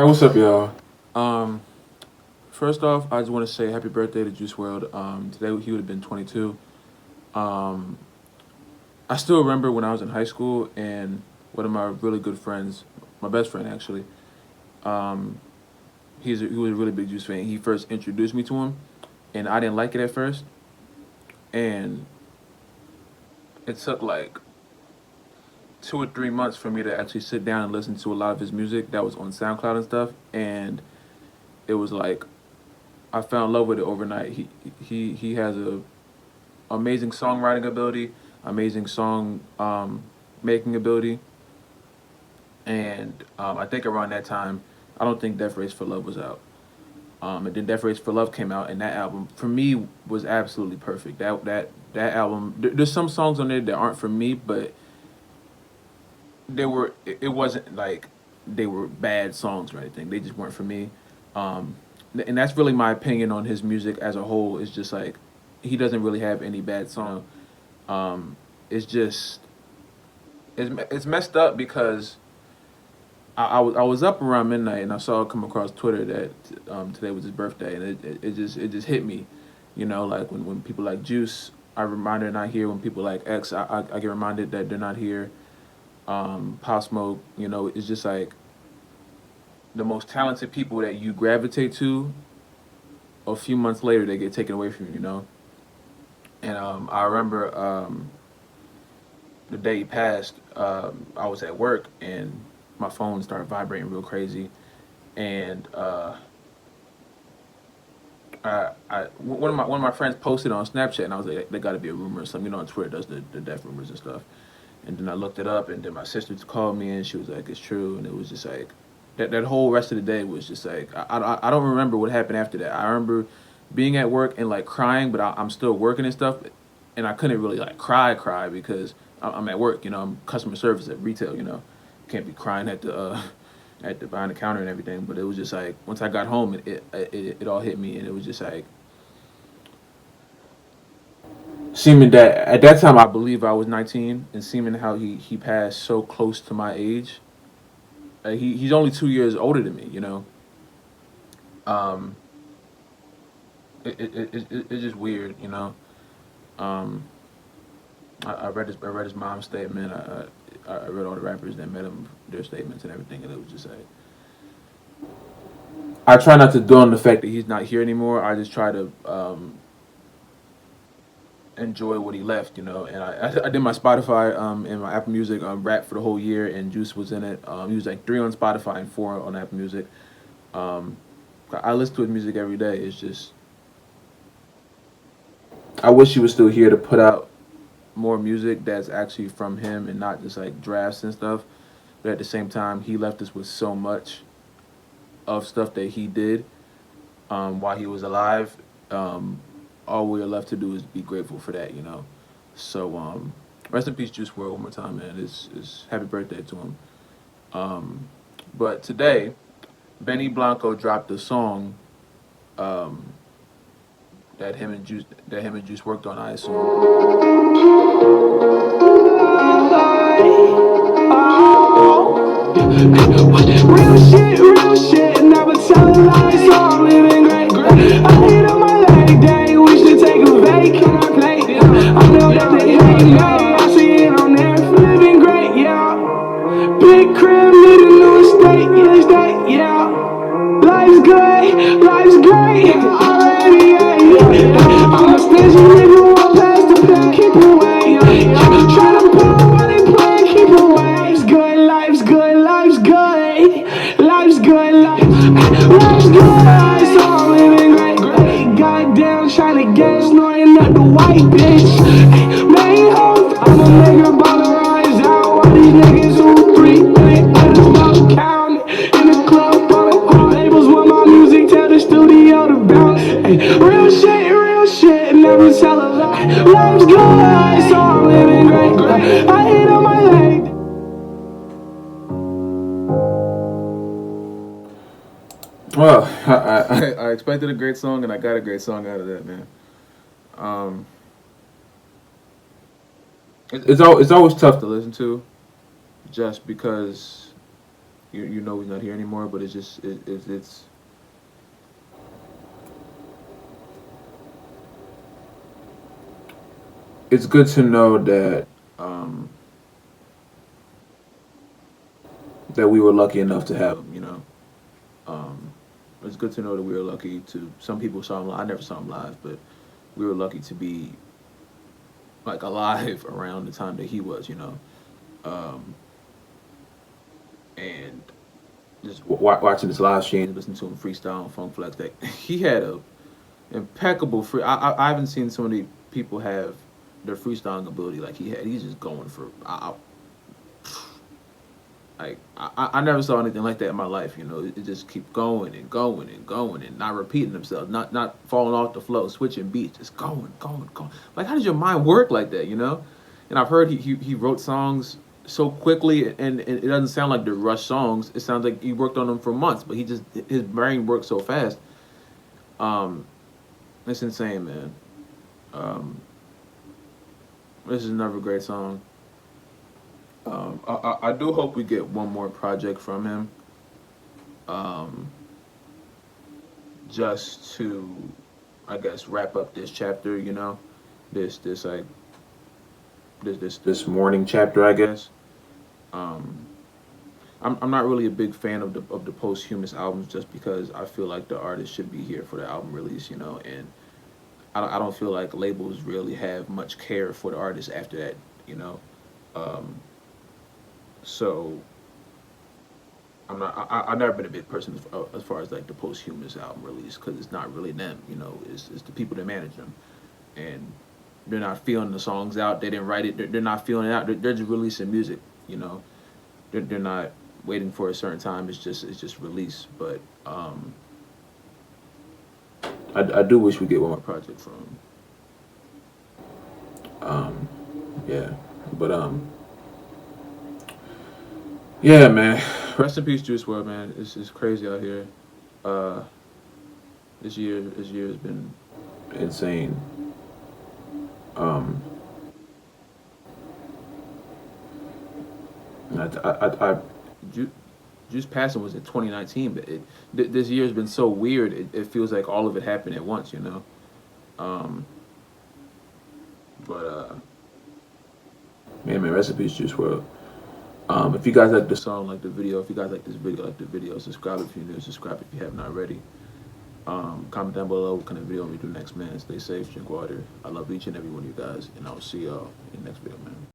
Hey, what's up, y'all? Um, First off, I just want to say happy birthday to Juice World. Today he would have been 22. Um, I still remember when I was in high school and one of my really good friends, my best friend actually, um, he was a really big Juice fan. He first introduced me to him, and I didn't like it at first, and it took like 2 or 3 months for me to actually sit down and listen to a lot of his music that was on SoundCloud and stuff, and it was like I fell in love with it overnight. He has a amazing songwriting ability, amazing song making ability, and I think around that time, I don't think Death Race for Love was out. And then Death Race for Love came out, and that album for me was absolutely perfect. That album, there's some songs on there that aren't for me, but it wasn't like they were bad songs or anything. They just weren't for me. Um, and that's really my opinion on his music as a whole. It's just like he doesn't really have any bad song. It's just it's messed up because I was up around midnight and I saw come across Twitter that today was his birthday, and it just hit me, like when people like Juice are reminded not here, when people like X I get reminded that they're not here. Pop Smoke, it's just like the most talented people that you gravitate to. A few months later, they get taken away from you. And I remember the day he passed, I was at work and my phone started vibrating real crazy, and one of my friends posted on Snapchat, and I was like, there got to be a rumor or something. On Twitter does the death rumors and stuff. And then I looked it up, and then my sister called me, and she was like, "It's true." And it was just like that whole rest of the day was just like I don't remember what happened after that. I remember being at work and like crying, but I'm still working and stuff, and I couldn't really like cry because I'm at work. I'm customer service at retail. Can't be crying at the behind the counter and everything. But it was just like once I got home, it all hit me, and it was just like seeming that at that time I believe I was 19, and seeming how he passed so close to my age. He's only 2 years older than me. Um, it's just weird. Um, I read his mom's statement. I read all the rappers that met him, their statements and everything, and it was just like I try not to dwell on the fact that he's not here anymore. I just try to enjoy what he left. And I did my Spotify and my Apple Music rap for the whole year, and Juice was in it. He was like 3 on Spotify and 4 on Apple Music. Um, I listen to his music every day. It's just I wish he was still here to put out more music that's actually from him and not just like drafts and stuff. But at the same time, he left us with so much of stuff that he did while he was alive. Um, all we're left to do is be grateful for that. So rest in peace, Juice World, one more time, man. It's happy birthday to him. Um, but today, Benny Blanco dropped a song um, that him and Juice worked on. I assume. Real shit, never tell a lie, so I'm living great. I hate on my leg day, we should take a vacay. I know that they hate me, I see it on there, living great, yeah. Big crib, need a new estate, yeah. Life's great, already, yeah. I'm a stingy nigga, walk past the pen, keep away. Try to pull what they play, keep away. Life's good, life's good, life's good, life's good. So I'm living great. Goddamn, tryna get snorting up the white bitch. Main hoes, I'm a nigga about to rise out. All these niggas who 3 million I just about count in the club, ballin'. Labels want my music, tell the studio to bounce. Real shit, never tell a lie. Life's good, so I'm living great. I hit on my leg. Well, I expected a great song, and I got a great song out of that, man. Um, it's always tough to listen to, just because you know he's not here anymore. But it's just it's good to know that um, that we were lucky enough to have him. You know, um, it's good to know that we were lucky to. Some people saw him live. I never saw him live, but we were lucky to be like alive around the time that he was. You know, um, and just watching his live stream, listening to him freestyle on Funk Flex, that he had a impeccable free. I haven't seen so many people have their freestyling ability like he had. He's just going for. I never saw anything like that in my life. You know, it just keep going and going and going and not repeating themselves, not falling off the flow, switching beats, just going, going, going. Like, how does your mind work like that? You know, and I've heard he wrote songs so quickly, and it doesn't sound like they're rushed songs. It sounds like he worked on them for months, but his brain works so fast. Um, it's insane, man. Um, this is another great song. I do hope we get one more project from him. Um, just to, I guess, wrap up this chapter. You know, this like this morning chapter. I guess. Um, I'm not really a big fan of the posthumous albums just because I feel like the artist should be here for the album release. You know, and I don't feel like labels really have much care for the artist after that. You know. Um, so I'm not. I've never been a big person as far as like the posthumous album release because it's not really them. You know, it's the people that manage them, and they're not feeling the songs out. They didn't write it. They're not feeling it out. They're just releasing music. You know, they're not waiting for a certain time. It's just release. But I do wish we get one more project from. Um, yeah, but yeah, man. Rest in peace, Juice WRLD, man. It's crazy out here. Uh, this year has been insane. Um, I Ju- Juice passing was in 2019, but this year has been so weird. It feels like all of it happened at once, you know. Um, but man, rest in peace, Juice WRLD. If you guys like the song, like the video, if you guys like this video, like the video, subscribe if you're new, subscribe if you haven't already. Comment down below what kind of video we do next, man. Stay safe, drink water. I love each and every one of you guys, and I will see y'all in the next video, man.